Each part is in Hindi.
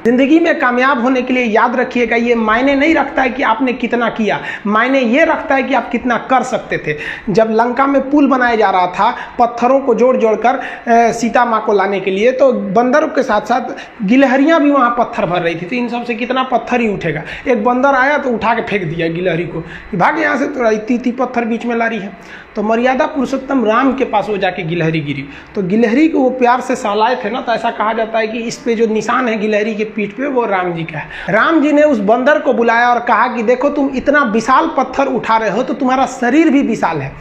जिंदगी में कामयाब होने के लिए याद रखिएगा, ये मायने नहीं रखता है कि आपने कितना किया, मायने ये रखता है कि आप कितना कर सकते थे। जब लंका में पुल बनाया जा रहा था पत्थरों को जोड़ जोड़कर सीता माँ को लाने के लिए, तो बंदरों के साथ साथ गिलहरियाँ भी वहाँ पत्थर भर रही थी, तो इन सब से कितना पत्थर ही उठेगा। एक बंदर आया तो उठा के फेंक दिया गिलहरी को, भाग यहाँ से, थोड़ा इतनी पत्थर बीच में ला रही है। तो मर्यादा पुरुषोत्तम राम के पास वो जाके गिलहरी गिरी, तो गिलहरी को वो प्यार से सहलाए थे ना, तो ऐसा कहा जाता है कि इस पे जो निशान है गिलहरी के पीठ पे वो राम जी का है। राम जी ने उस बंदर को बुलाया और कहा कि देखो तुम इतना विशाल पत्थर उठा रहे हो तो तुम्हारा शरीर भी विशाल है,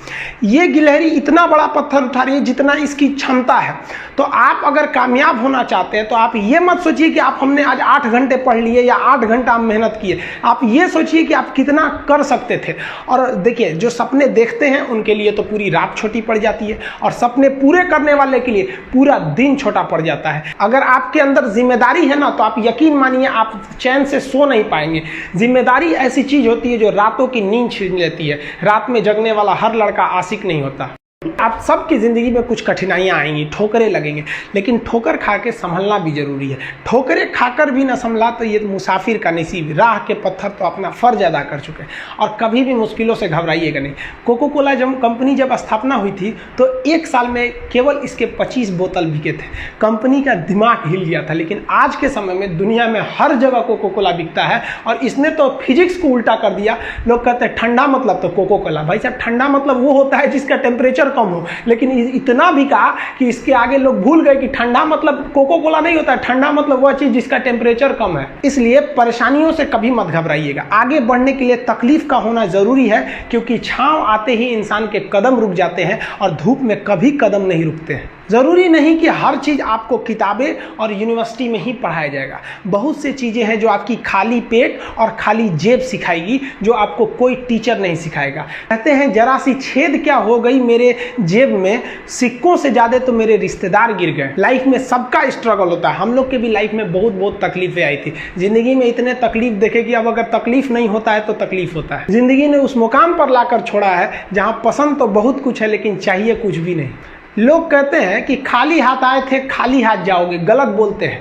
ये गिलहरी इतना बड़ा पत्थर उठा रही है जितना इसकी क्षमता है। तो आप अगर कामयाब होना चाहते हैं तो आप ये मत सोचिए कि आप हमने आज 8 घंटे पढ़ लिए या 8 घंटा हम मेहनत किए, आप ये सोचिए कि आप कितना कर सकते थे। और देखिए जो सपने देखते हैं उनके लिए तो पूरी रात छोटी पड़ जाती है, और सपने पूरे करने वाले के लिए पूरा दिन छोटा पड़ जाता है। अगर आपके अंदर जिम्मेदारी है ना, तो आप यकीन मानिए आप चैन से सो नहीं पाएंगे। जिम्मेदारी ऐसी चीज होती है जो रातों की नींद छीन लेती है। रात में जगने वाला हर लड़का आशिक नहीं होता। आप सबकी ज़िंदगी में कुछ कठिनाइयाँ आएंगी, ठोकरें लगेंगे, लेकिन ठोकर खा के संभलना भी जरूरी है। ठोकरें खाकर भी ना संभला तो ये मुसाफिर का नसीब। राह के पत्थर तो अपना फर्ज अदा कर चुके हैं, और कभी भी मुश्किलों से घबराइएगा नहीं। कोको कोला कंपनी जब स्थापना हुई थी तो 1 साल में केवल इसके 25 बोतल बिके थे। कंपनी का दिमाग हिल गया था, लेकिन आज के समय में दुनिया में हर जगह कोको कोला बिकता है, और इसने तो फिजिक्स को उल्टा कर दिया। लोग कहते हैं ठंडा मतलब तो कोको कोला। भाई साहब ठंडा मतलब वो होता है जिसका टेम्परेचर कम हो, लेकिन इतना भी कहा कि इसके आगे लोग भूल गए कि ठंडा मतलब कोको कोला नहीं होता है, ठंडा मतलब वह चीज जिसका टेम्परेचर कम है। इसलिए परेशानियों से कभी मत घबराइएगा। आगे बढ़ने के लिए तकलीफ का होना जरूरी है, क्योंकि छांव आते ही इंसान के कदम रुक जाते हैं और धूप में कभी कदम नहीं रुकते हैं। जरूरी नहीं कि हर चीज आपको किताबें और यूनिवर्सिटी में ही पढ़ाया जाएगा। बहुत सी चीजें हैं जो आपकी खाली पेट और खाली जेब सिखाएगी, जो आपको कोई टीचर नहीं सिखाएगा। कहते हैं जरा सी छेद क्या हो गई मेरे जेब में, सिक्कों से ज्यादा तो मेरे रिश्तेदार गिर गए। लाइफ में सबका स्ट्रगल होता है। हम लोग के भी लाइफ में बहुत तकलीफें आई थी। जिंदगी में इतने तकलीफ देखे कि अब अगर तकलीफ नहीं होता है तो तकलीफ होता है। जिंदगी ने उस मुकाम पर लाकर छोड़ा है जहाँ पसंद तो बहुत कुछ है, लेकिन चाहिए कुछ भी नहीं। लोग कहते हैं कि खाली हाथ आए थे खाली हाथ जाओगे, गलत बोलते हैं।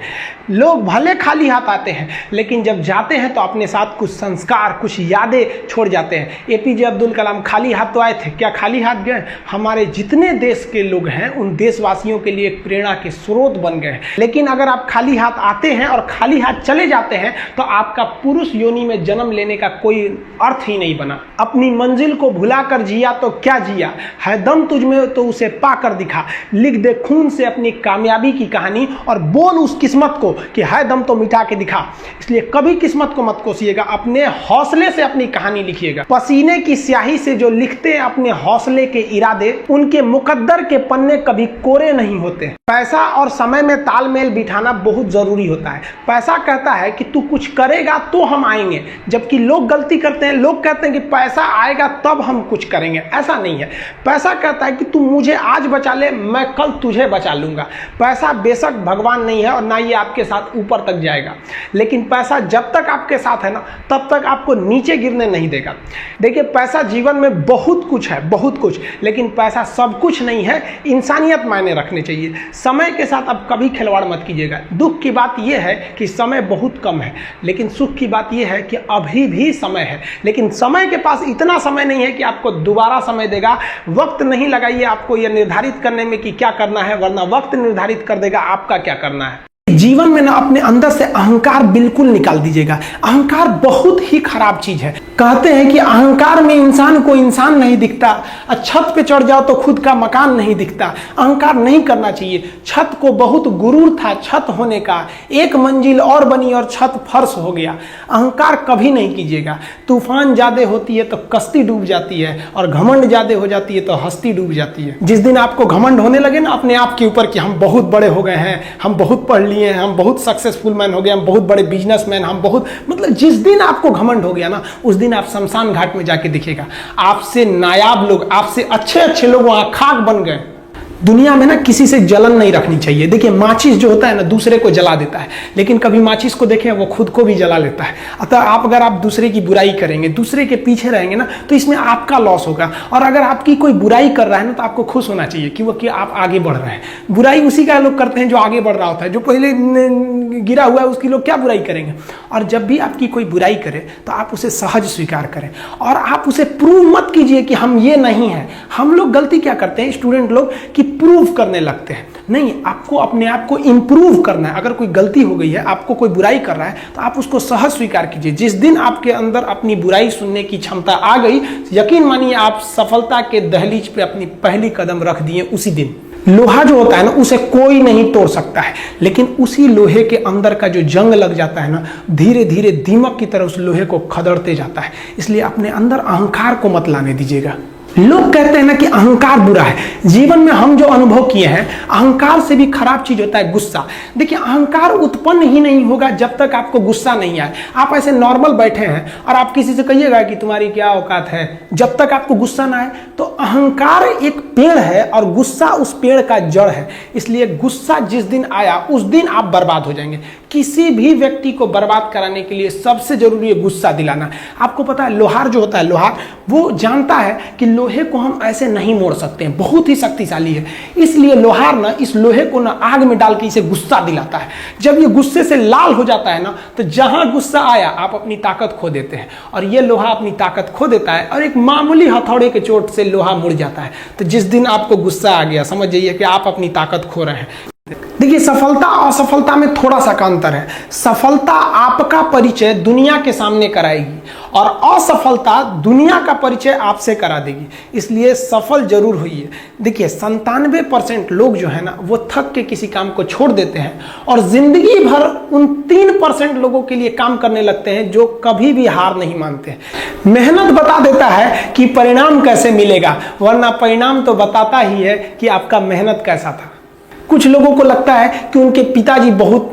लोग भले खाली हाथ आते हैं, लेकिन जब जाते हैं तो अपने साथ कुछ संस्कार, कुछ यादें छोड़ जाते हैं। एपीजे अब्दुल कलाम खाली हाथ तो आए थे, क्या खाली हाथ गए? हमारे जितने देश के लोग हैं उन देशवासियों के लिए एक प्रेरणा के स्रोत बन गए हैं। लेकिन अगर आप खाली हाथ आते हैं और खाली हाथ चले जाते हैं तो आपका पुरुष योनि में जन्म लेने का कोई अर्थ ही नहीं बना। अपनी मंजिल को भुलाकर जिया तो क्या जिया, है दम तुझ में तो उसे पाकर दिखा। लिख दे खून से अपनी कामयाबी की कहानी और बोल उस किस्मत को कि है दम तो मिटा के दिखा। इसलिए कभी किस्मत को मत कोसिएगा, अपने हौसले से अपनी कहानी लिखिएगा। पसीने की स्याही से जो लिखते हैं अपने हौसले के इरादे, उनके मुकद्दर के पन्ने कभी कोरे नहीं होते। पैसा और समय में तालमेल बिठाना बहुत जरूरी होता है। पैसा कहता है कि तू कुछ करेगा तो हम आएंगे, जबकि लोग गलती करते हैं। लोग कहते हैं कि पैसा आएगा तब हम कुछ करेंगे, ऐसा नहीं है। पैसा कहता है कि तू मुझे आज बचा ले, मैं कल तुझे बचा लूंगा। पैसा बेशक भगवान नहीं है और ना ये आपके साथ ऊपर तक जाएगा, लेकिन पैसा जब तक आपके साथ है ना, तब तक आपको नीचे गिरने नहीं देगा। देखिए पैसा जीवन में बहुत कुछ है, बहुत कुछ, लेकिन पैसा सब कुछ नहीं है। इंसानियत मायने रखने चाहिए। समय के साथ आप कभी खिलवाड़ मत कीजिएगा। दुख की बात यह है कि समय बहुत कम है, लेकिन सुख की बात यह है कि अभी भी समय है। लेकिन समय के पास इतना समय नहीं है कि आपको दोबारा समय देगा। वक्त नहीं लगाइए आपको यह निर्धारित करने में कि क्या करना है, वरना वक्त निर्धारित कर देगा आपका क्या करना है। जीवन में ना अपने अंदर से अहंकार बिल्कुल निकाल दीजिएगा। अहंकार बहुत ही खराब चीज है। कहते हैं कि अहंकार में इंसान को इंसान नहीं दिखता, छत पे चढ़ जाओ तो खुद का मकान नहीं दिखता। अहंकार नहीं करना चाहिए। छत को बहुत गुरूर था छत होने का, एक मंजिल और बनी और छत फर्श हो गया। अहंकार कभी नहीं कीजिएगा। तूफान ज्यादा होती है तो कश्ती डूब जाती है, और घमंड ज्यादा हो जाती है तो हस्ती डूब जाती है। जिस दिन आपको घमंड होने लगे ना अपने आप के ऊपर कि हम बहुत बड़े हो गए हैं, हम बहुत पढ़ लिए, हम बहुत सक्सेसफुल मैन हो गए, हम बहुत बड़े बिजनेसमैन, हम बहुत, मतलब जिस दिन आपको घमंड हो गया ना, उस दिन आप शमशान घाट में जाके दिखेगा आपसे नायाब लोग, आपसे अच्छे अच्छे लोग वहां खाक बन गए। दुनिया में ना किसी से जलन नहीं रखनी चाहिए। देखिए माचिस जो होता है ना दूसरे को जला देता है, लेकिन कभी माचिस को देखें वो खुद को भी जला लेता है। अतः अगर आप दूसरे की बुराई करेंगे, दूसरे के पीछे रहेंगे ना, तो इसमें आपका लॉस होगा। और अगर आपकी कोई बुराई कर रहा है ना तो आपको खुश होना चाहिए कि आप आगे बढ़ रहे हैं। बुराई उसी का लोग करते हैं जो आगे बढ़ रहा होता है, जो पहले गिरा हुआ है उसकी लोग क्या बुराई करेंगे। और जब भी आपकी कोई बुराई करे तो आप उसे सहज स्वीकार करें और आप उसे प्रूव मत कीजिए कि हम ये नहीं है। हम लोग गलती क्या करते हैं स्टूडेंट लोग कि प्रूव करने लगते हैं। नहीं, आपको अपने आप को इंप्रूव करना है। अगर कोई गलती हो गई है, आपको कोई बुराई कर रहा है, तो आप उसको सहज स्वीकार कीजिए। जिस दिन आपके अंदर अपनी बुराई सुनने की क्षमता आ गई, यकीन मानिए आप सफलता के दहलीज पे अपनी पहली कदम रख दिए उसी दिन। लोहा जो होता है ना उसे कोई नहीं तोड़ सकता है, लेकिन उसी लोहे के अंदर का जो जंग लग जाता है ना, धीरे धीरे दीमक की तरह उस लोहे को खदड़ते जाता है। इसलिए अपने अंदर अहंकार को मत लाने दीजिएगा। लोग कहते हैं ना कि अहंकार बुरा है। जीवन में हम जो अनुभव किए हैं, अहंकार से भी खराब चीज होता है गुस्सा। देखिए अहंकार उत्पन्न ही नहीं होगा जब तक आपको गुस्सा नहीं आए। आप ऐसे नॉर्मल बैठे हैं और आप किसी से कहिएगा कि तुम्हारी क्या औकात है, जब तक आपको गुस्सा ना आए। तो अहंकार एक पेड़ है और गुस्सा उस पेड़ का जड़ है। इसलिए गुस्सा जिस दिन आया उस दिन आप बर्बाद हो जाएंगे। किसी भी व्यक्ति को बर्बाद कराने के लिए सबसे जरूरी है गुस्सा दिलाना। आपको पता है लोहार जो होता है, लोहार वो जानता है कि लोहे को हम ऐसे नहीं मोड़ सकते हैं, बहुत ही शक्तिशाली है। इसलिए लोहार ना इस लोहे को ना आग में डाल के इसे गुस्सा दिलाता है। जब ये गुस्से से लाल हो जाता है ना, तो जहां गुस्सा आया आप अपनी ताकत खो देते हैं। और ये लोहा अपनी ताकत खो देता है और एक मामूली हथौड़े के चोट से लोहा मुड़ जाता है। तो जिस दिन आपको गुस्सा आ गया, समझ जाइए कि आप अपनी ताकत खो रहे हैं। देखिए सफलता और असफलता में थोड़ा सा अंतर है। सफलता आपका परिचय दुनिया के सामने कराएगी और असफलता दुनिया का परिचय आपसे करा देगी। इसलिए सफल जरूर होइए। देखिए 97% लोग जो है ना वो थक के किसी काम को छोड़ देते हैं और जिंदगी भर उन 3% लोगों के लिए काम करने लगते हैं जो कभी भी हार नहीं मानते हैं। मेहनत बता देता है कि परिणाम कैसे मिलेगा, वरना परिणाम तो बताता ही है कि आपका मेहनत कैसा था। कुछ लोगों को लगता है कि उनके पिताजी बहुत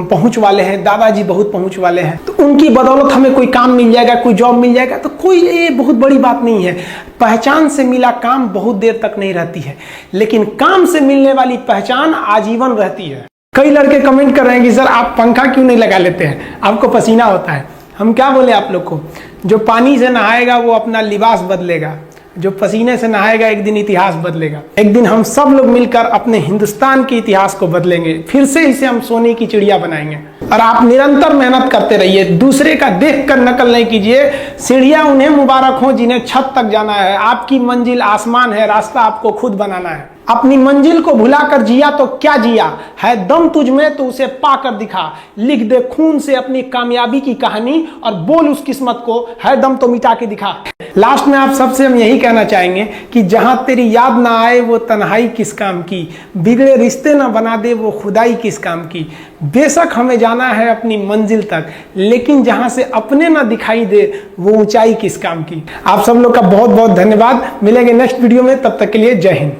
पहुंच वाले हैं, दादाजी बहुत पहुंच वाले हैं, तो उनकी बदौलत हमें कोई काम मिल जाएगा, कोई जॉब मिल जाएगा। तो कोई ये बहुत बड़ी बात नहीं है। पहचान से मिला काम बहुत देर तक नहीं रहती है, लेकिन काम से मिलने वाली पहचान आजीवन रहती है। कई लड़के कमेंट कर रहे हैं कि सर आप पंखा क्यों नहीं लगा लेते हैं, आपको पसीना होता है। हम क्या बोले आप लोग को, जो पानी से नहाएगा वो अपना लिबास बदलेगा, जो पसीने से नहाएगा एक दिन इतिहास बदलेगा। एक दिन हम सब लोग मिलकर अपने हिंदुस्तान के इतिहास को बदलेंगे, फिर से इसे हम सोने की चिड़िया बनाएंगे। और आप निरंतर मेहनत करते रहिए, दूसरे का देख कर नकल नहीं कीजिए। सीढ़ियां उन्हें मुबारक हो जिन्हें छत तक जाना है। आपकी मंजिल आसमान है, रास्ता आपको खुद बनाना है। अपनी मंजिल को भुलाकर जिया तो क्या जिया है, दम तुझ में तो उसे पाकर दिखा। लिख दे खून से अपनी कामयाबी की कहानी और बोल उस किस्मत को है दम तो मिटा के दिखा। लास्ट में आप सबसे हम यही कहना चाहेंगे कि जहां तेरी याद ना आए वो तन्हाई किस काम की, बिगड़े रिश्ते ना बना दे वो खुदाई किस काम की। बेशक हमें जाना है अपनी मंजिल तक, लेकिन जहां से अपने ना दिखाई दे वो ऊंचाई किस काम की। आप सब लोग का बहुत बहुत धन्यवाद। मिलेंगे नेक्स्ट वीडियो में, तब तक के लिए जय हिंद।